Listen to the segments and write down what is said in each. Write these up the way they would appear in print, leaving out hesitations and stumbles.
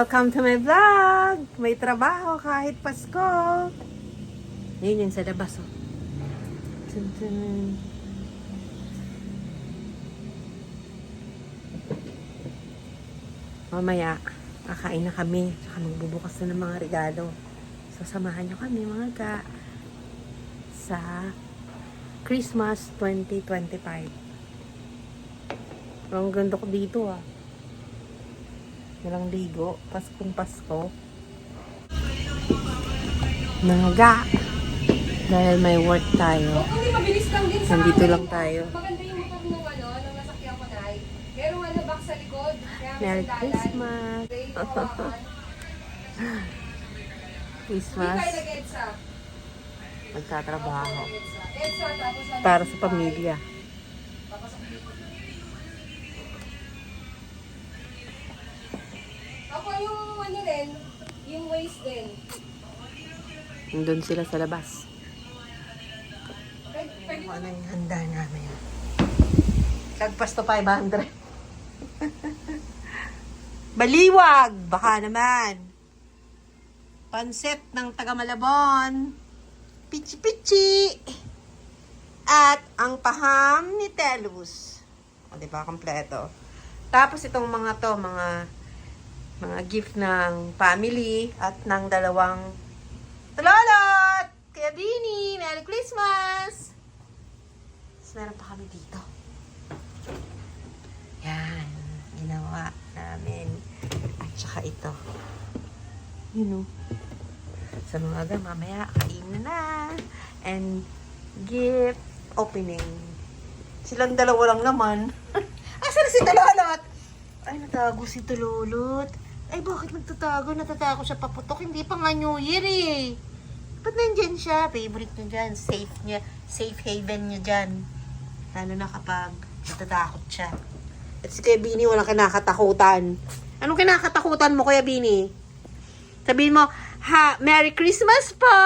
Welcome to my vlog! May trabaho kahit Pasko! Yun yun sa labas, oh. Tun, tun. Mamaya, kakain na kami. Tsaka magbubukas na ng mga regalo. So, samahan nyo kami, mga ka, sa Christmas 2025. Ang ganda ko dito, ah. Walang ligo. Paskong Pasko. Naga. Dahil may work tayo. Nandito lang tayo. Maganda yung motor nung nung nasakyan ko na ay. Merong box sa likod. Merry Christmas. Christmas. Magtatrabaho. Para sa pamilya. Ako yung rin, yung waist din. Nandun sila sa labas. Ano yung handa namin? Kagpas to 500. Baliwag! Baka naman. Pansit ng taga Malabon. Pichi-pichi. At ang paham ni Telus. O, diba? Kompleto. Tapos itong mga to, mga gift ng family at ng dalawang Lolot! Kuya Bini! Merry Christmas! Tapos meron pa kami dito. Yan. Ginawa namin. At saka ito. Yun o. Sa mga aga, mamaya, kain na. And gift opening. Silang dalawa lang naman. Asan si Lolot? Ay, natago si Lolot. Ay, bakit nagtatago? Natatakot siya paputok. Hindi pa nga New Year eh. Ba't nandyan siya? Favorite niya dyan. Safe niya. Safe haven niya dyan. Lalo na kapag natatakot siya. At si Kuya Bini, walang kinakatakutan. Anong kinakatakutan mo, Kuya Bini? Sabihin mo, ha, Merry Christmas po!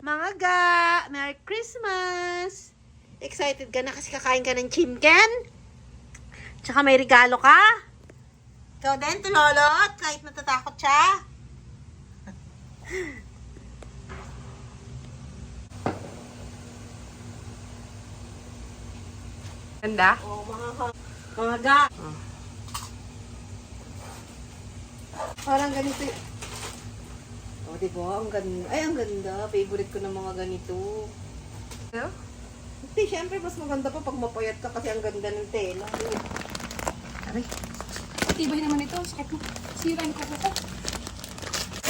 Mga ga! Merry Christmas! Excited ka na kasi kakain ka ng chimken? Tsaka may regalo ka? Ikaw din, Lolot, kahit natatakot siya. Ganda? Oo, mga ga. Oh. Parang ganito. Oh, diba? Ang ganda. Ay, ang ganda. Favorite ko ng mga ganito. Yeah? Hindi, syempre, mas maganda pa pag mapayat ka kasi ang ganda ng tela. Aray. Tibay naman ito. Sakit mo. Sira yung kuko ko.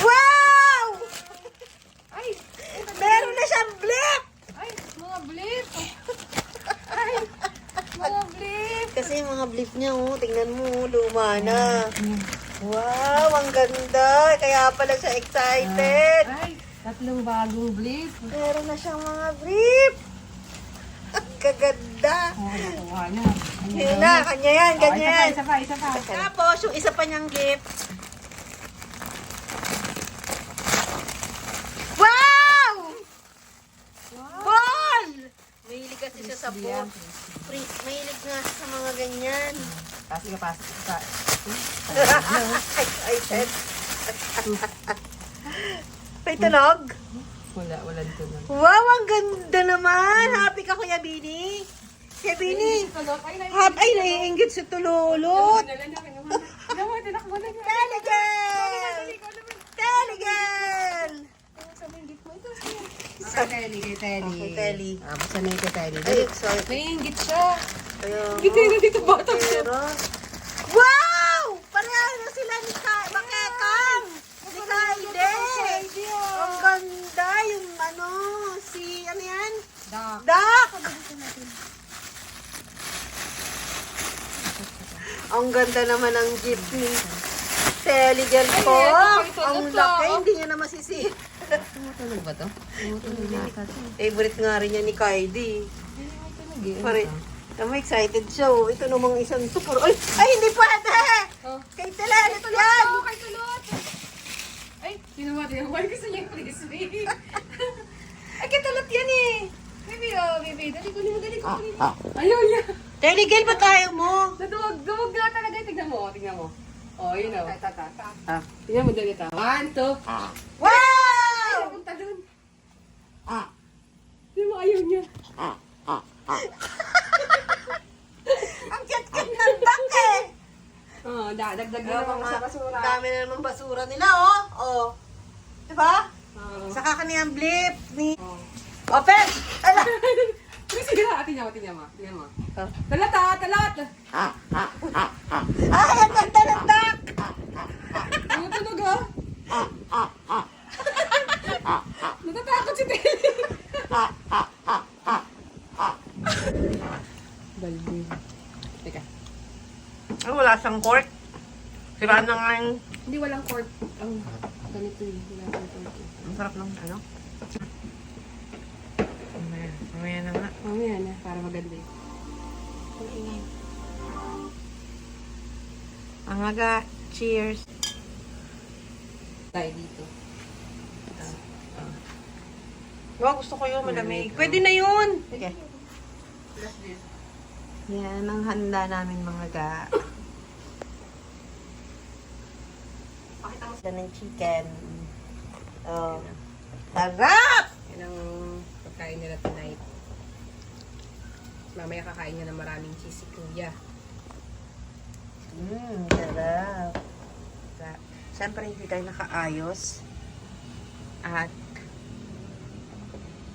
Wow! Ay! Meron na siyang blip! Ay! Mga blip! Ay! Mga blip! Kasi yung mga blip niya, oh, tingnan mo, luma na. Wow, ang ganda. Kaya pala siya excited. Ay! Tatlong bagong blip. Meron na siyang mga blip. Ang kaganda. Oo, nakuha na. Yun na, kanya yan, ganyan. Isa pa. Tapos, yung isa pa niyang gift. Wow! Ball! Mahilig kasi siya sa ball. Mahilig nga siya sa mga ganyan. Pasok ka. Excited. May tunog? Wala tunog. Wow, ang ganda naman. Happy ka, Kuya Bini. Kuya Bini. Ay, naiingit si Tululot. Teligel! Kay Telly. Basta na yung Telly. Ay, excited. Naiingit siya. Ayun. Hindi na dito bata siya. Wow! Pareho na sila ni Bakekang. Ni Kaide. Ang ganda yung ano yan? Dak! Ang ganda naman ang gift ni Teligel po. Ang laki, hindi niya na masisi. Tumutunog ba to? Tumutunog yata to. Favorite nga rin niya ni Kaide. Pare, excited siya. Oh. Ito namang isang super. Ay, hindi pwede! Kay Teligel yan! Kay Tulot! Ay, ginawa gusto niya yung frisbee. Ay, kay Tulot yan eh. Baby, dali ko. Ayaw niya. Teligel, ba't ayaw mo? Naduwag na talaga. Tignan mo. Oh, yun o. Ah. Tingnan mo dito. 1, 2. Wow! Ay, punta dun. Hindi mo ayaw niya. Ang cute-cute ng duck eh! Oh, dagdag na naman sa basura. Dami na naman basura nila, oh. Oh. Diba? Oh. Saka kaniyang blip ni... Oh. Open! Ala! Sige na, tingnan mo. Oh. Talat. Ay, ang ganda ng duck! Tumutunog oh. Natatakot si Telly. Balde. Teka. Ay, wala siyang cork. Sira na nga yung... Hindi walang cord. Ang ganito eh. Wala siyang cord. Ang sarap ng ano? Mamaya na nga. Mamaya na, para maganda eh. Ang ingay. Ang aga. Cheers. Tayo dito. Wow, gusto ko yun, malamig. Pwede na yun! Sige. Plus this. Yan ang handa namin mga ga. Pakita mo. Yan ang chicken. Oh. Sarap! Yan ang pagkain nila tonight. Mamaya kakain niya ng maraming cheese si Kuya. Sarap. Siyempre hindi tayo nakaayos. At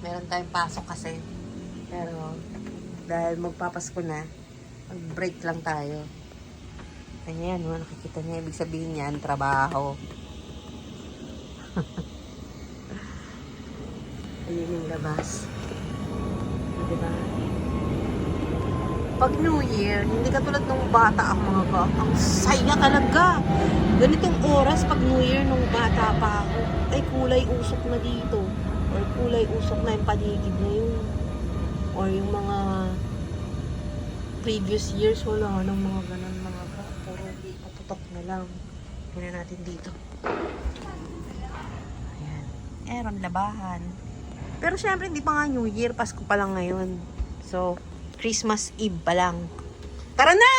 meron tayong pasok kasi. Pero dahil magpapasko na, mag-break lang tayo. Ayan, nakikita niya. Ibig sabihin niyan, trabaho. Ayun yung labas. Diba? Pag New Year, hindi katulad nung bata ang mga ka. Ang saya talaga. Ganitong oras pag New Year nung bata pa ako, ay kulay usok na dito. Or kulay usok na yung paligid na yun. Or yung mga previous years, wala nang mga ganun mga ka. Puro paputok na lang. Muna natin dito. Ayan. Meron labahan. Pero syempre, hindi pa nga New Year. Pasko pa lang ngayon. So, Christmas Eve pa lang. Tara na!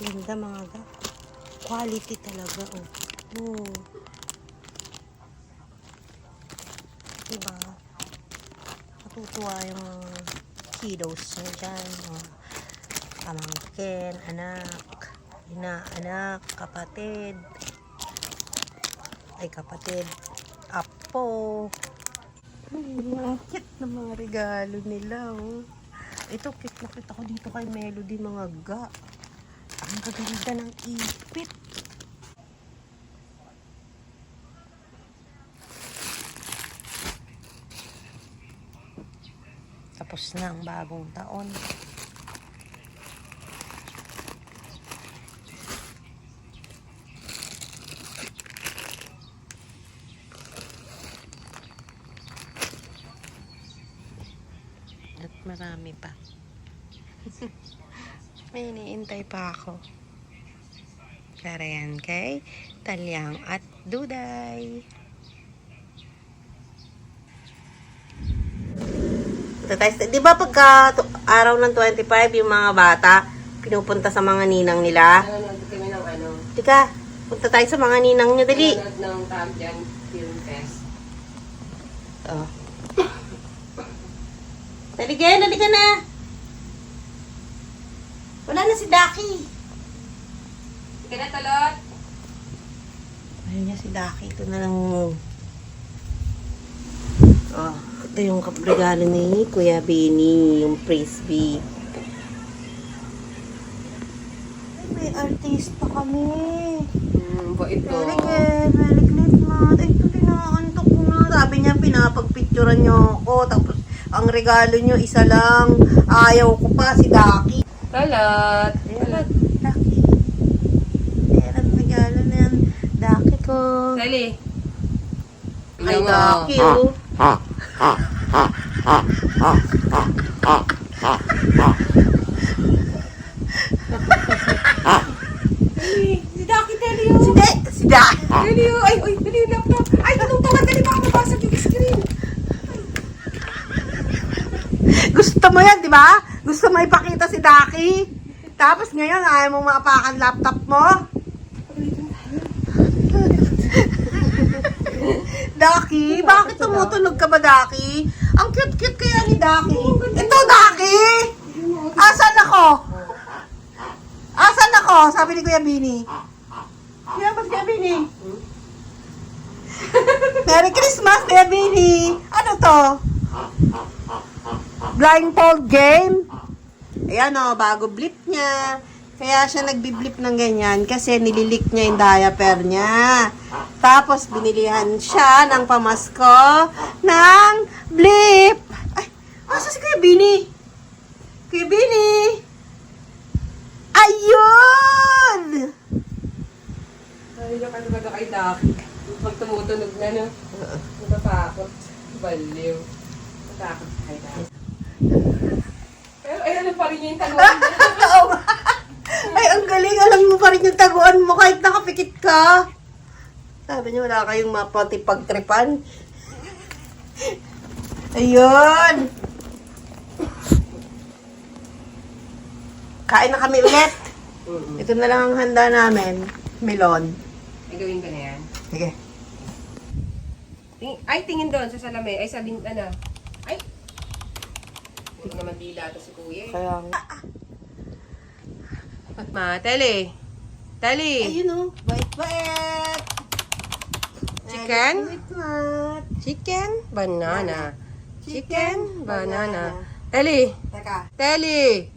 Ganda mga ga. Quality talaga, oh. Oh. Diba? Natutuwa yung mga kiddos nyo dyan. Oh. Pamangkin, anak, ina-anak, kapatid. Ay, kapatid. Apo. Ang cute na mga regalo nila, oh. Ito, cute na cute ako dito kay Melody, mga ga. Ang gaganda ng ipit. Tapos na ang bagong taon. At marami pa. May iniintay pa ako. Para yan kay Talyang at Duday. Di ba pagka araw ng 25, yung mga bata, pinupunta sa mga ninang nila? Nanonood kami ng ano. Tika, punta tayo sa mga ninang nyo, dali. Nanonood ng Tamjan Film Fest. Oh. Dali ka na. Wala na si Daki. Sige na, Talot. Ayun niya si Daki. Ito na lang. Oh, ito yung regalo ni Kuya Benny. Yung frisbee. Ay, may artista kami. Bait ko. Very good. Very Christmas. Ay, ito pinakantok ko na. Sabi niya, pinapagpicturean niyo ako. Tapos, ang regalo niyo, isa lang. Ayaw ko pa, si Daki. Talot. Ayan, Daki. Ayan, ang regalo na yan. Daki ko. Dali. Ay, Daki, oh. Da! Dali, oh. Ay, dali yung laptop. Ay, tutungtungan. Dali, baka mabasag yung screen. Gusto mo yan, di ba? Gusto mo ipakita si Daki. Tapos ngayon, ayaw mong maapakan laptop mo. Daki, bakit tumutunog ka ba, Daki? Ang cute-cute kaya ni Daki. Ito, Daki! Asan ako? Asan ako? Sabi ni Kuya Bini. Kuya Bini. Merry Christmas, Kuya Bini. Ano to? Blindfold game? Ayan o, bago blip niya. Kaya siya nagbiblip ng ganyan kasi nililik niya yung diaper niya. Tapos binilihan siya ng pamasko ng blip. Ay, asa si Kuya Bini? Kuya Bini! Ayun! Ay, ka talaga kay Daki. Pag tumutunog na, no? Natatakot. Baliw. Natatakot kay Daki. Pero ay, alam pa rin niya yung tanong niya. Oo nga. Ay, ang galing. Alam mo pa rin yung taguan mo kahit nakapikit ka. Sabi niyo, wala kayong mapatipagtripan. Ayun. Kain na kami ulit. Ito na lang ang handa namin. Melon. Ay, gawin ko na yan. Sige. Ay, tingin doon sa salamin. Ay, sabihin, ano? Ay! Hindi naman dila ito si Kuya. Kaya nga. Ma, Teli. Teli. Ayun o. Bait-bait. Chicken? Bait-bait. Chicken, banana. Chicken, banana. Teli. Teka. Teli.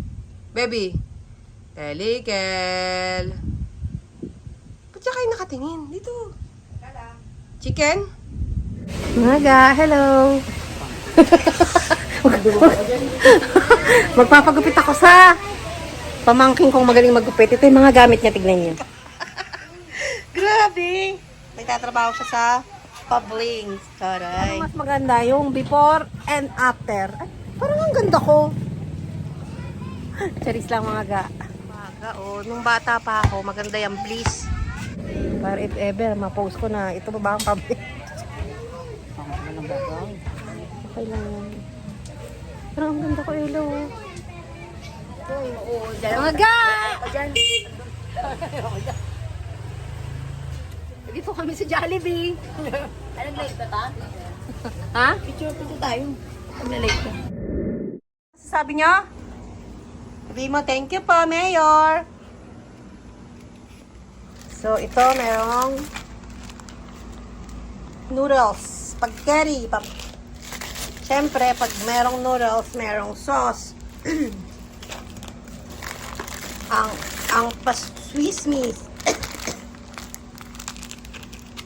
Baby. Teli, Kel. Ba't siya kayo nakatingin? Dito. Chicken? Maga, hello. Magpapagupit ako sa pamangking kong magaling maggupit. Ito yung mga gamit niya, tignan niyo. Grabe. Nagtatrabaho siya sa Pablings. Taray. Mas maganda yung before and after. Ay, parang ang ganda ko. Charis lang mga ga. Maga, oh. Nung bata pa ako, maganda yung bliss. Para if ever, ma-post ko na. Ito ba ang public? Okay lang yan. Parang ang ganda ko, Elo. Mga ga! Dito kami sa Jollibee. Anong late na ta? Ha? Picture tayo. Anong late na? Sabi niyo? Sabi mo, thank you po, Mayor. So, ito merong noodles, spaghetti. Siyempre, pag merong noodles, merong sauce. ang Swiss miss.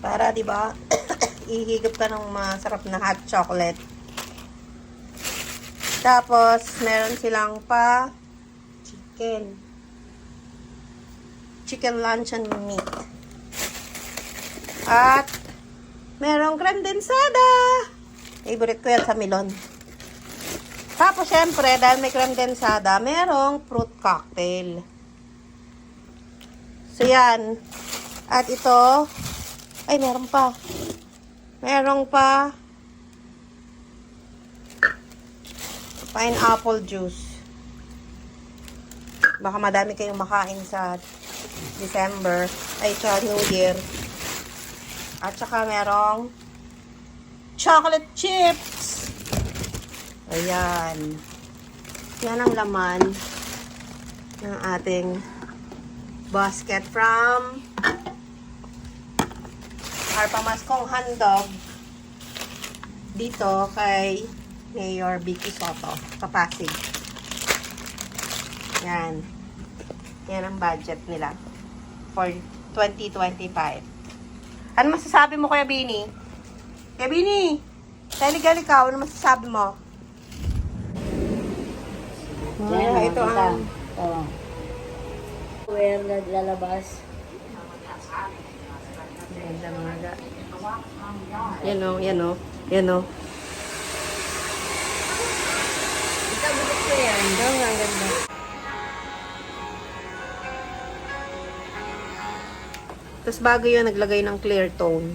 Para, di ba, ihigop ka ng masarap na hot chocolate. Tapos, meron silang pa chicken luncheon meat. At merong creme densada. Favorite ko yan sa melon. Tapos syempre, dahil may creme densada, merong fruit cocktail. So yan. At ito, ay meron pa. Merong pa pineapple juice. Baka madami kayong makain sa December, ay sa New Year. At saka merong chocolate chips. Ayan. Yan ang laman ng ating basket from our pamaskong handog dito kay Mayor Vicky Soto, Kapasig. Yan. Yan ang budget nila for 2025. Ano masasabi mo, Kuya Bini? Kuya Bini, taligal ikaw. Ano masasabi mo? Ito ang... Oh. Where naglalabas? Ganda mga ga. Yan o, yan o. Yan o. Ito, gusto ko yan. Ito ang ganda. Tapos bago yun, naglagay ng clear tone.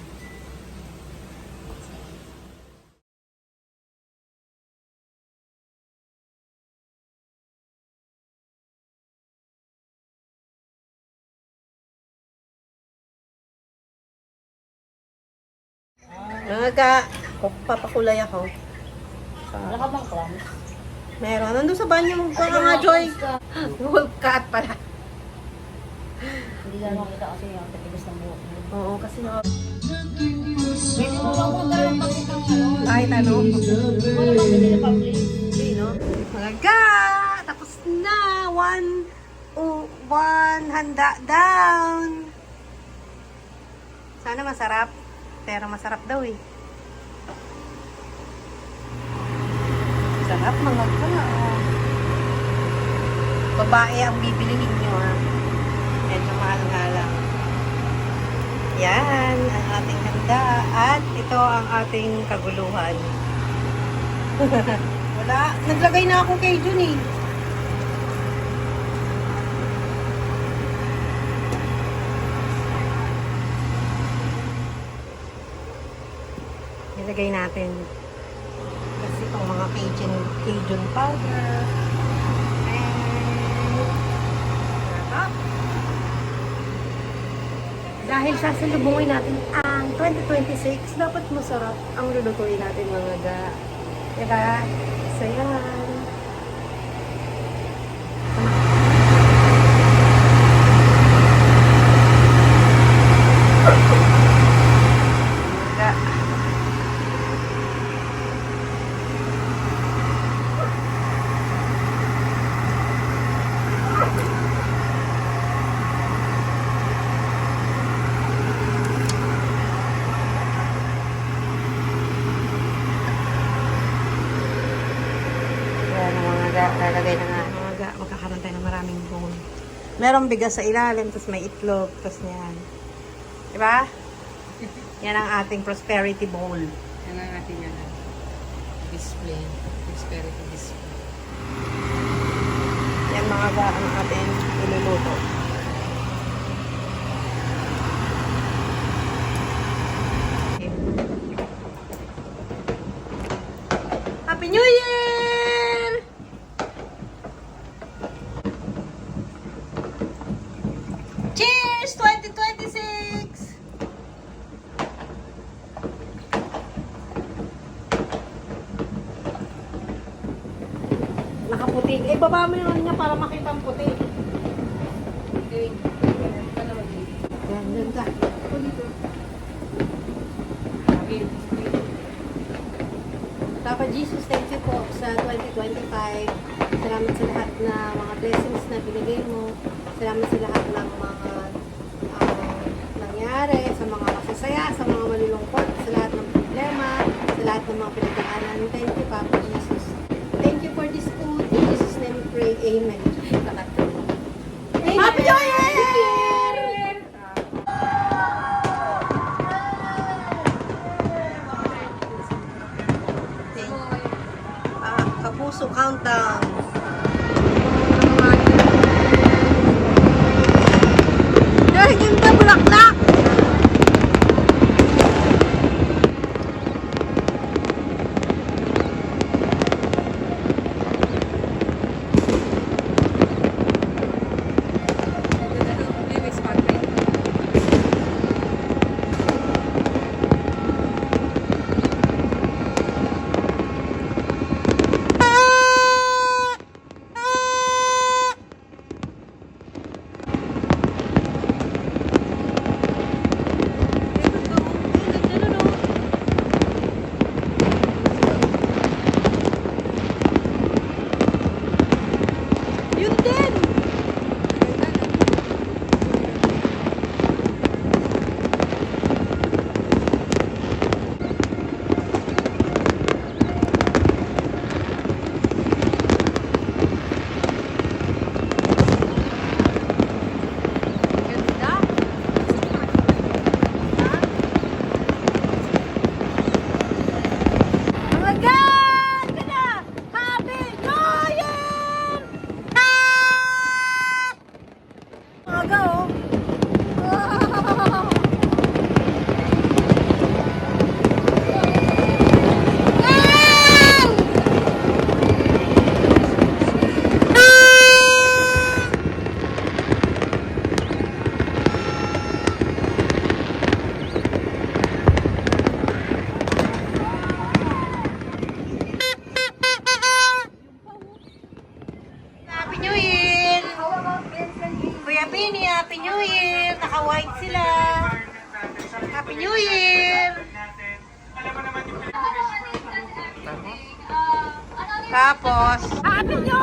Naga, papakulay ako. Wala ka bang crumbs? Meron. Nandun sa banyo. Baka nga, Joy. Wolf cat pala. Hindi na makita kasi yung tatigas ng buhok mo. Oo, kasi nga. Pwede mo lang kung talagang pakita ng ano. Kahit ano. Wala bang hindi na public? Hindi, no? Mga tapos na. One handa down. Sana masarap. Pero masarap daw eh. Sarap mga ka. Babae ang bibilihin nyo ha. Medyo mahal nga lang. Yan ang ating handa. At ito ang ating kaguluhan. Wala. Naglagay na ako kay Jun eh. Nilagay natin. Kasi itong mga Cajun powder. And dahil sasalubungin natin ang 2026, dapat masarap ang lulutuin natin mga ga. Diba? So yan. Mga ga. Lalagay na nga. Magkakaroon tayo ng maraming bowl. Merong bigas sa ilalim, tapos may itlog, tapos yan. Diba? Yan ang ating prosperity bowl. Yan ang ating display. Prosperity display. Yan mga ga ang ating iluluto. Happy New Year! Cheers! 2026! Nakaputi. Eh, baba mo yung niya para makita ang puti. Okay. Yan, yan ka. Papa Jesus, thank you po sa 2025. Salamat sa lahat na mga blessings na binigay mo. Salamat sa lahat ng mga nangyari, sa mga masasaya, sa mga malulungkot, sa lahat ng problema, sa lahat ng mga pinagdaanan. Thank you, Papa Jesus. Thank you for this food. In Jesus' name we pray. Amen. Happy New Year! Kapuso countdown. Ay, ganda bulaklak! Tapos, Happy New